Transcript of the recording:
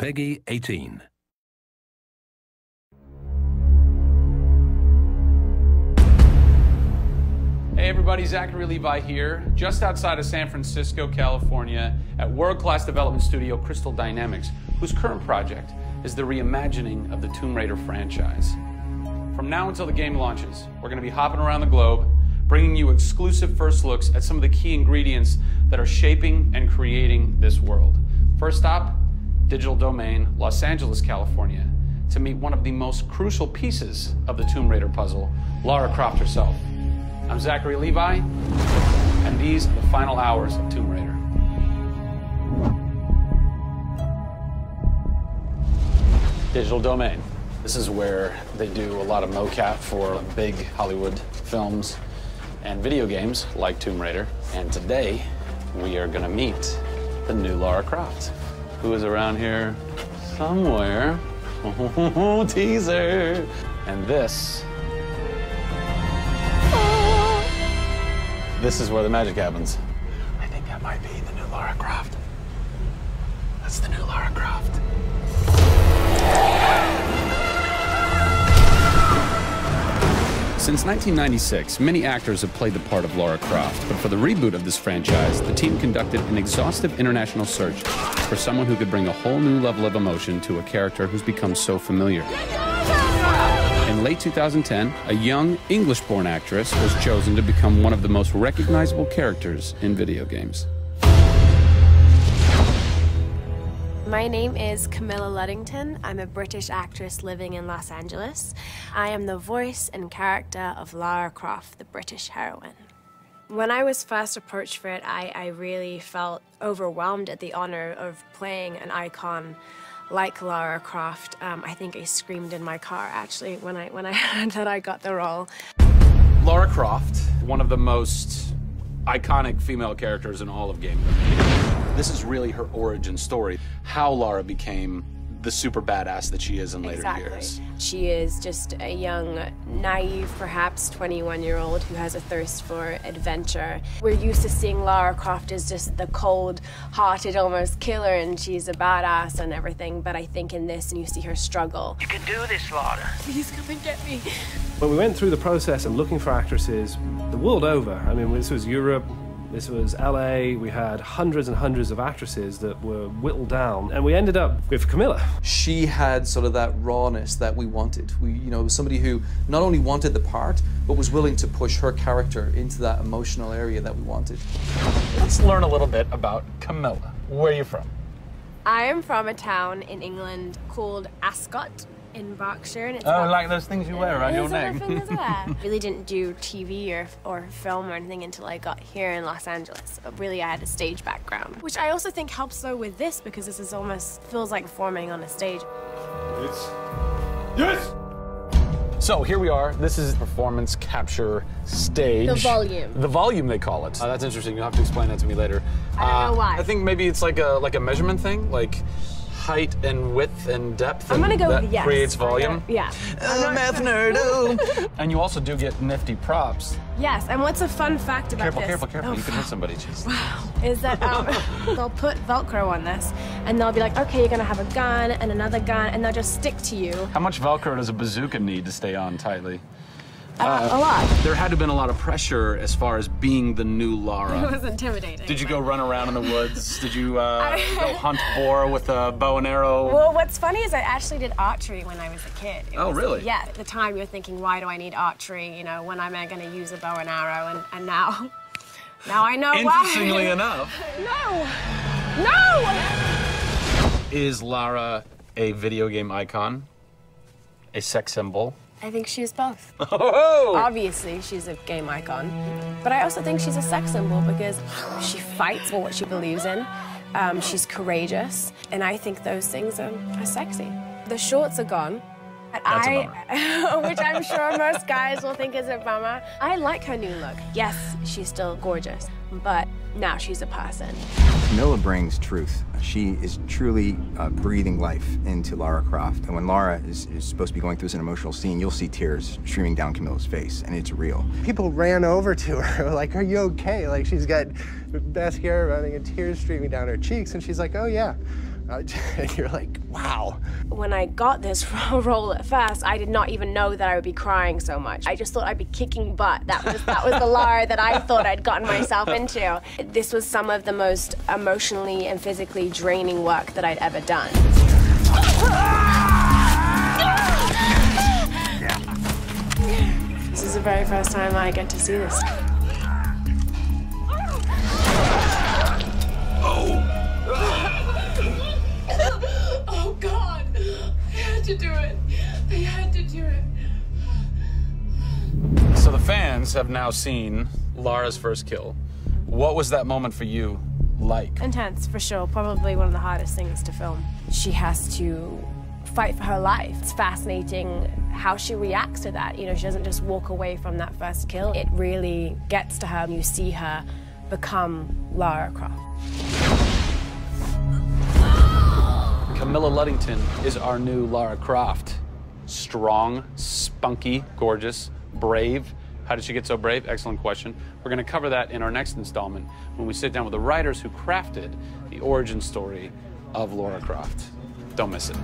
Peggy 18. Hey everybody, Zachary Levi here, just outside of San Francisco, California, at world-class development studio Crystal Dynamics, whose current project is the reimagining of the Tomb Raider franchise. From now until the game launches, we're going to be hopping around the globe, bringing you exclusive first looks at some of the key ingredients that are shaping and creating this world. First stop, Digital Domain, Los Angeles, California, to meet one of the most crucial pieces of the Tomb Raider puzzle, Lara Croft herself. I'm Zachary Levi, and these are the final hours of Tomb Raider. Digital Domain. This is where they do a lot of mocap for big Hollywood films and video games like Tomb Raider. And today, we are gonna meet the new Lara Croft, who is around here somewhere. Oh, teaser. And this is where the magic happens. I think that might be the new Lara Croft. That's the new Lara Croft. Since 1996, many actors have played the part of Lara Croft, but for the reboot of this franchise, the team conducted an exhaustive international search for someone who could bring a whole new level of emotion to a character who's become so familiar. In late 2010, a young English-born actress was chosen to become one of the most recognizable characters in video games. My name is Camilla Luddington. I'm a British actress living in Los Angeles. I am the voice and character of Lara Croft, the British heroine. When I was first approached for it, I really felt overwhelmed at the honor of playing an icon like Lara Croft. I think I screamed in my car, actually, when I heard that I got the role. Lara Croft, one of the most iconic female characters in all of gaming. This is really her origin story, how Lara became the super badass that she is in later years. She is just a young, naive, perhaps 21-year-old who has a thirst for adventure. We're used to seeing Lara Croft as just the cold-hearted, almost killer, and she's a badass and everything, but I think in this, and you see her struggle. You can do this, Lara. Please come and get me. When we went through the process of looking for actresses the world over, I mean, this was Europe, this was LA, we had hundreds and hundreds of actresses that were whittled down, and we ended up with Camilla. She had sort of that rawness that we wanted. Somebody who not only wanted the part, but was willing to push her character into that emotional area that we wanted. Let's learn a little bit about Camilla. Where are you from? I am from a town in England called Ascot in Berkshire. And it's like those things you wear around your neck. Really didn't do TV or film or anything until I got here in Los Angeles. But really, I had a stage background, which I also think helps though with this because this is almost feels like performing on a stage. Yes! So here we are. This is performance capture stage. The volume. The volume, they call it. That's interesting. You'll have to explain that to me later. I don't know why. I think maybe it's like a measurement thing, like height and width and depth. I'm gonna go that with yes. Creates volume. Yeah. Math nerd. And you also do get nifty props. Yes. And what's a fun fact about this? Careful. Oh, you can hit somebody. Jeez. Wow. Is that they'll put Velcro on this, and they'll be like, okay, you're gonna have a gun and another gun, and they'll just stick to you. How much Velcro does a bazooka need to stay on tightly? A lot. There had to have been a lot of pressure as far as being the new Lara. It was intimidating. Did you go run around in the woods? Did you go hunt boar with a bow and arrow? Well, what's funny is I actually did archery when I was a kid. Really? Yeah. At the time, you're thinking, why do I need archery? You know, when am I going to use a bow and arrow? And now I know why. Interestingly enough. No! Is Lara a video game icon? A sex symbol? I think she's both. Oh! Obviously, she's a game icon, but I also think she's a sex symbol because she fights for what she believes in. She's courageous, and I think those things are sexy. The shorts are gone. That's a bummer. Which I'm sure most guys will think is a bummer. I like her new look. Yes, she's still gorgeous, but now she's a person. Camilla brings truth. She is truly breathing life into Lara Croft. And when Lara is supposed to be going through an emotional scene, you'll see tears streaming down Camilla's face, and it's real. People ran over to her, like, are you okay? Like, she's got mascara running and tears streaming down her cheeks, and she's like, oh, yeah. And you're like, Wow. When I got this role at first, I did not even know that I would be crying so much. I just thought I'd be kicking butt. That was the Lara that I thought I'd gotten myself into. This was some of the most emotionally and physically draining work that I'd ever done. This is the very first time I get to see this. Oh God! They had to do it. They had to do it. So the fans have now seen Lara's first kill. What was that moment for you like? Intense, for sure. Probably one of the hardest things to film. She has to fight for her life. It's fascinating how she reacts to that. You know, she doesn't just walk away from that first kill. It really gets to her. You see her become Lara Croft. Camilla Luddington is our new Lara Croft. Strong, spunky, gorgeous, brave. How did she get so brave? Excellent question. We're going to cover that in our next installment when we sit down with the writers who crafted the origin story of Lara Croft. Don't miss it.